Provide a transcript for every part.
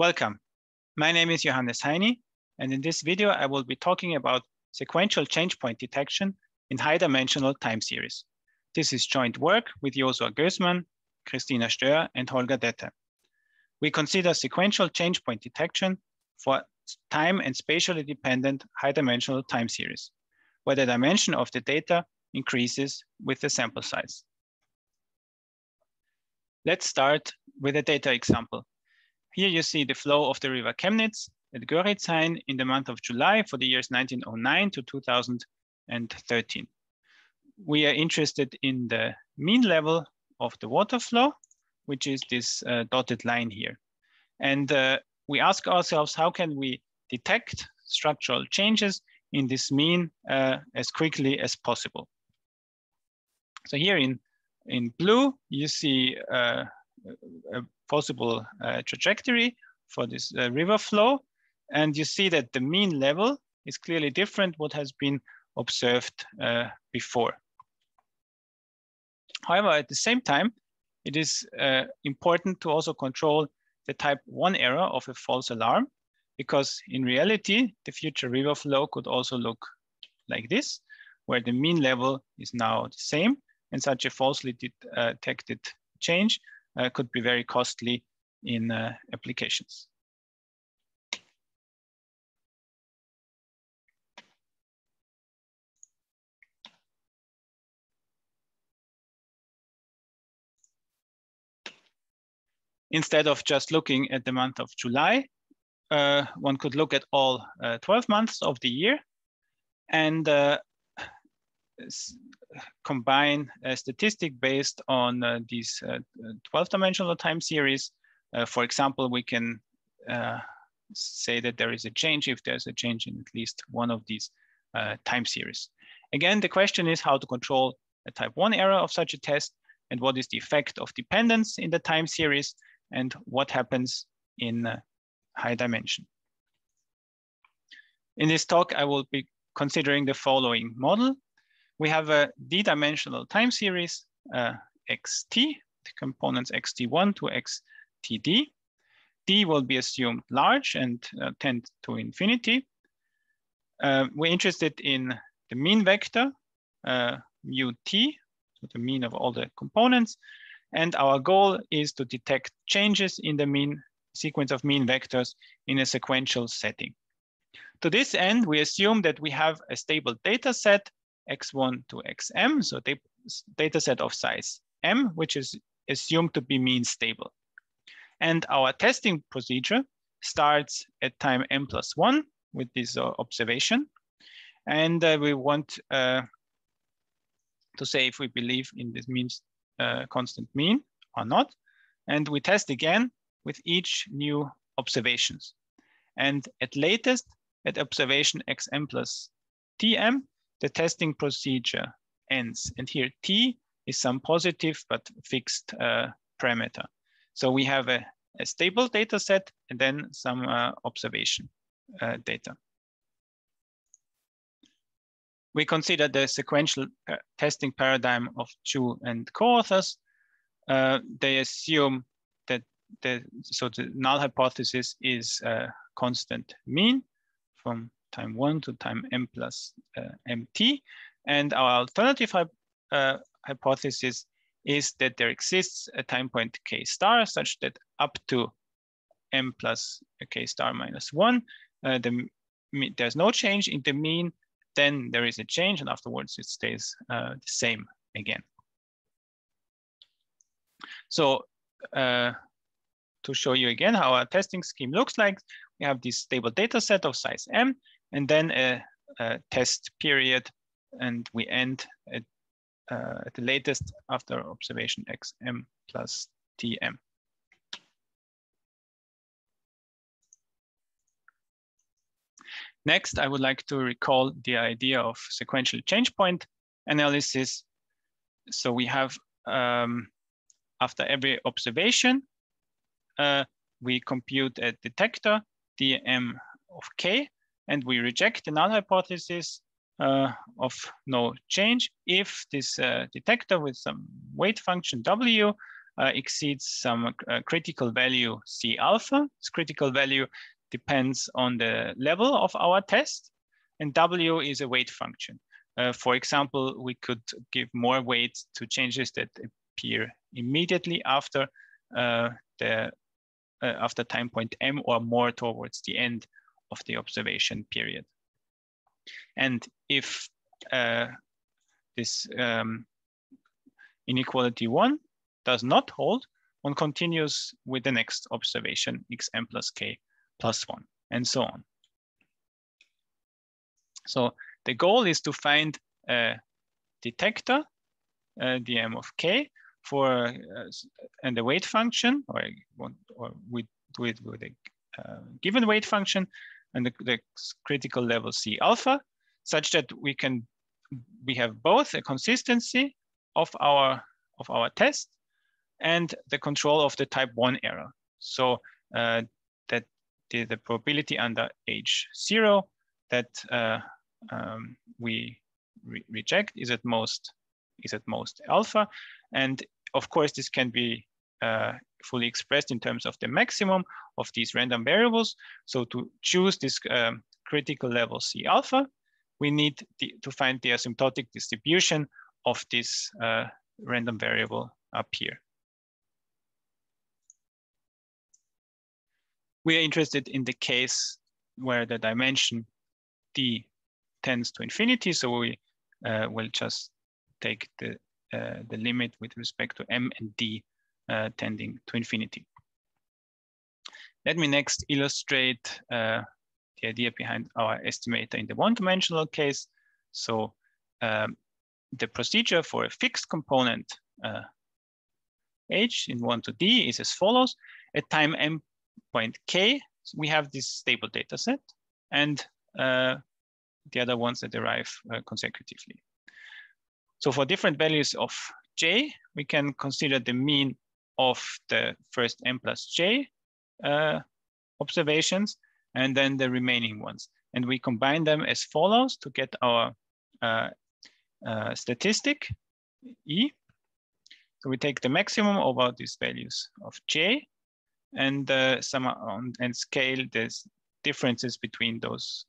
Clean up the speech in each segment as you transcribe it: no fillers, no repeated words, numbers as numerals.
Welcome. My name is Johannes Heiny, and in this video, I will be talking about sequential change point detection in high-dimensional time series. This is joint work with Josua Gößmann, Christina Stör, and Holger Dette. We consider sequential change point detection for time and spatially dependent high-dimensional time series, where the dimension of the data increases with the sample size. Let's start with a data example. Here you see the flow of the river Chemnitz at Göritzhain in the month of July for the years 1909 to 2013. We are interested in the mean level of the water flow, which is this dotted line here. And we ask ourselves, how can we detect structural changes in this mean as quickly as possible? So here in blue, you see a possible trajectory for this river flow. And you see that the mean level is clearly different what has been observed before. However, at the same time, it is important to also control the type 1 error of a false alarm, because in reality, the future river flow could also look like this, where the mean level is now the same, and such a falsely detected change could be very costly in applications. Instead of just looking at the month of July, one could look at all 12 months of the year and combine a statistic based on these 12-dimensional time series. For example, we can say that there is a change if there's a change in at least one of these time series. Again, the question is how to control a type 1 error of such a test, and what is the effect of dependence in the time series, and what happens in high dimension. In this talk, I will be considering the following model. We have a d-dimensional time series, xt, the components xt1 to xtd. D will be assumed large and tend to infinity. We're interested in the mean vector, mu t, so the mean of all the components. And our goal is to detect changes in the mean sequence of mean vectors in a sequential setting. To this end, we assume that we have a stable data set, x1 to xm, so data set of size m, which is assumed to be mean stable. And our testing procedure starts at time m+1 with this observation. And we want to say if we believe in this means constant mean or not. And we test again with each new observations. And at latest, at observation xm plus tm, the testing procedure ends. And here t is some positive but fixed parameter. So we have a stable data set and then some observation data. We consider the sequential testing paradigm of Chu and co-authors. They assume that the null hypothesis is a constant mean from time 1 to time m plus mt. And our alternative hypothesis is that there exists a time point k star such that up to m plus k star minus 1, there's no change in the mean. Then there is a change, and afterwards it stays the same again. So to show you again how our testing scheme looks like, we have this stable data set of size m, and then a test period, and we end at the latest after observation xm plus tm. Next, I would like to recall the idea of sequential change point analysis. So we have, after every observation, we compute a detector, dm of k, and we reject the null hypothesis of no change if this detector with some weight function w exceeds some critical value C alpha. This critical value depends on the level of our test, and W is a weight function. For example, we could give more weight to changes that appear immediately after after time point M, or more towards the end of the observation period. And if this inequality 1 does not hold, one continues with the next observation, xm plus k plus 1, and so on. So the goal is to find a detector, dm of k, for and the weight function, or we do it with a given weight function, and the critical level C alpha, such that we have both a consistency of our test and the control of the type 1 error. So that the probability under H0 that we reject is at most alpha, and of course this can be fully expressed in terms of the maximum of these random variables. So to choose this critical level C alpha, we need to find the asymptotic distribution of this random variable up here. We are interested in the case where the dimension d tends to infinity, so we will just take the limit with respect to m and d tending to infinity. Let me next illustrate the idea behind our estimator in the one-dimensional case. So the procedure for a fixed component h in 1 to d is as follows. At time m point k, we have this stable data set, and the other ones that derive consecutively. So for different values of j, we can consider the mean of the first m plus j observations, and then the remaining ones. And we combine them as follows to get our statistic, E. So we take the maximum over these values of j, and and scale the differences between those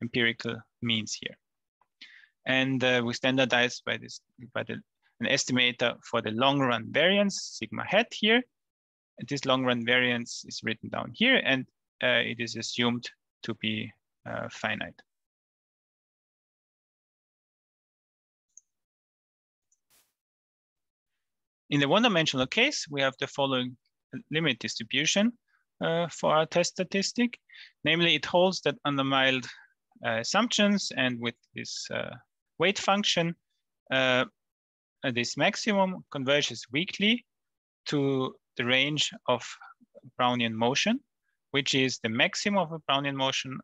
empirical means here. And we standardize by an estimator for the long run variance, sigma hat here. And this long run variance is written down here, and it is assumed to be finite. In the one-dimensional case, we have the following limit distribution for our test statistic. Namely, it holds that under mild assumptions and with this weight function, this maximum converges weakly to the range of Brownian motion, which is the maximum of a Brownian motion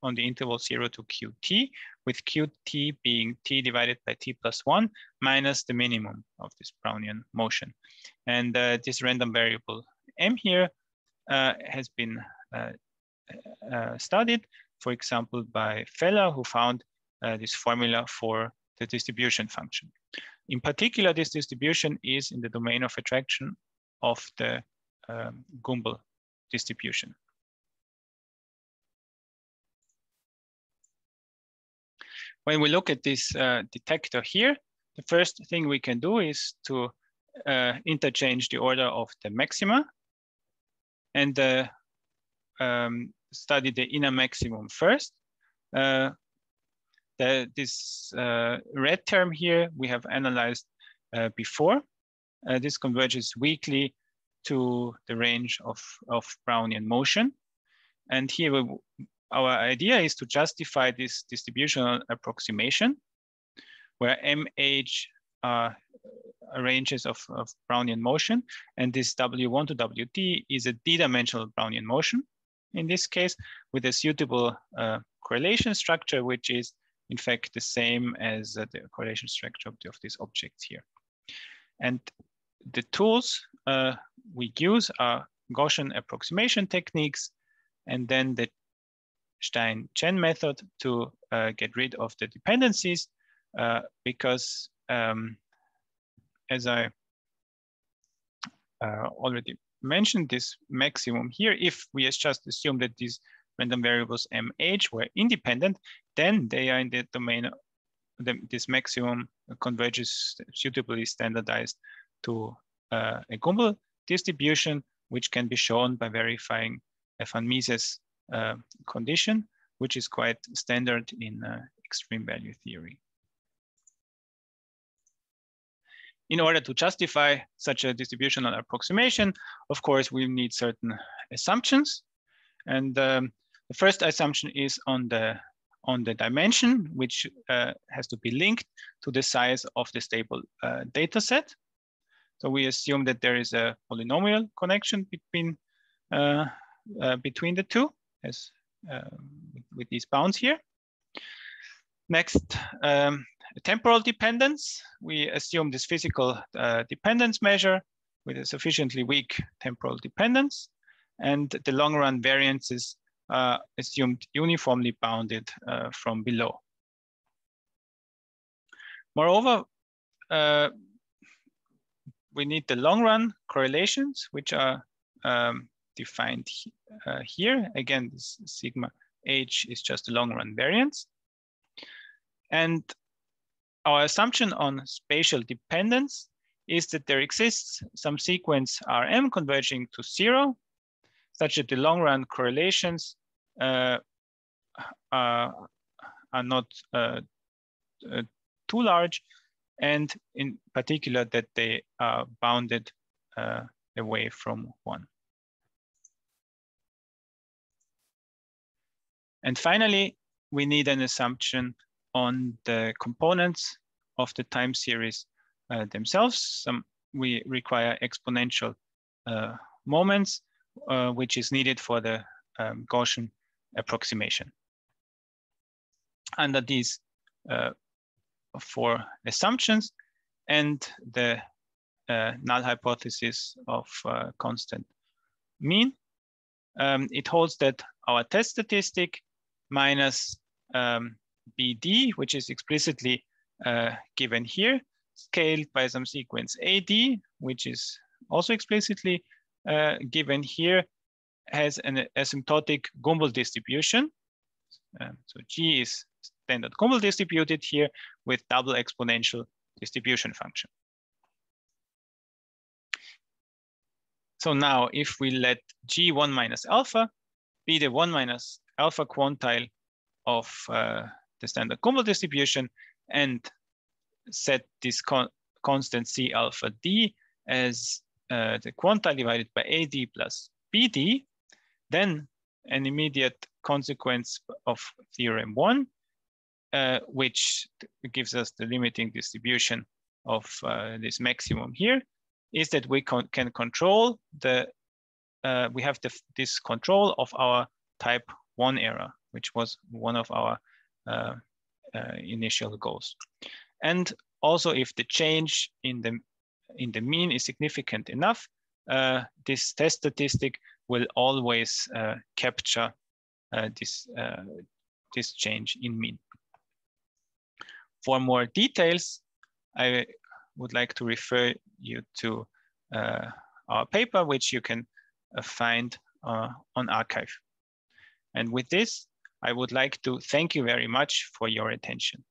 on the interval 0 to qt, with qt being t divided by t plus 1 minus the minimum of this Brownian motion. And this random variable m here has been studied, for example, by Feller, who found this formula for the distribution function. In particular, this distribution is in the domain of attraction of the Gumbel distribution. When we look at this detector here, the first thing we can do is to interchange the order of the maxima and study the inner maximum first. This red term here we have analyzed before. This converges weakly to the range of Brownian motion. And here our idea is to justify this distributional approximation, where MH are ranges of Brownian motion, and this W1 to WT is a d-dimensional Brownian motion, in this case, with a suitable correlation structure, which is in fact the same as the correlation structure of these objects here. And the tools we use are Gaussian approximation techniques, and then the Stein-Chen method to get rid of the dependencies, because as I already mentioned, this maximum here, if we just assume that these random variables MH were independent, then they are in the domain, this maximum converges suitably standardized to a Gumbel distribution, which can be shown by verifying a van Mises condition, which is quite standard in extreme value theory. In order to justify such a distributional approximation, of course, we need certain assumptions. And the first assumption is on the dimension, which has to be linked to the size of the stable data set. So we assume that there is a polynomial connection between the two, as with these bounds here. Next, temporal dependence. We assume this physical dependence measure with a sufficiently weak temporal dependence, and the long run variances assumed uniformly bounded from below. Moreover, we need the long run correlations, which are defined here. Again, this sigma h is just a long run variance. And our assumption on spatial dependence is that there exists some sequence Rm converging to 0, such that the long run correlations are not too large, and in particular that they are bounded away from 1. And finally, we need an assumption on the components of the time series themselves. We require exponential moments, which is needed for the Gaussian approximation. Under these 4 assumptions and the null hypothesis of constant mean, it holds that our test statistic minus BD, which is explicitly given here, scaled by some sequence AD, which is also explicitly given here, has an asymptotic Gumbel distribution. So G is standard Gumbel distributed here with double exponential distribution function. So now if we let G1 minus alpha be the 1 minus alpha quantile of the standard Gumbel distribution and set this constant C alpha D as the quantile divided by AD plus BD, then an immediate consequence of theorem 1, which gives us the limiting distribution of this maximum here, is that we can control we have this control of our type 1 error, which was one of our initial goals. And also, if the change in the mean is significant enough, this test statistic will always capture this change in mean. For more details, I would like to refer you to our paper, which you can find on arXiv. And with this, I would like to thank you very much for your attention.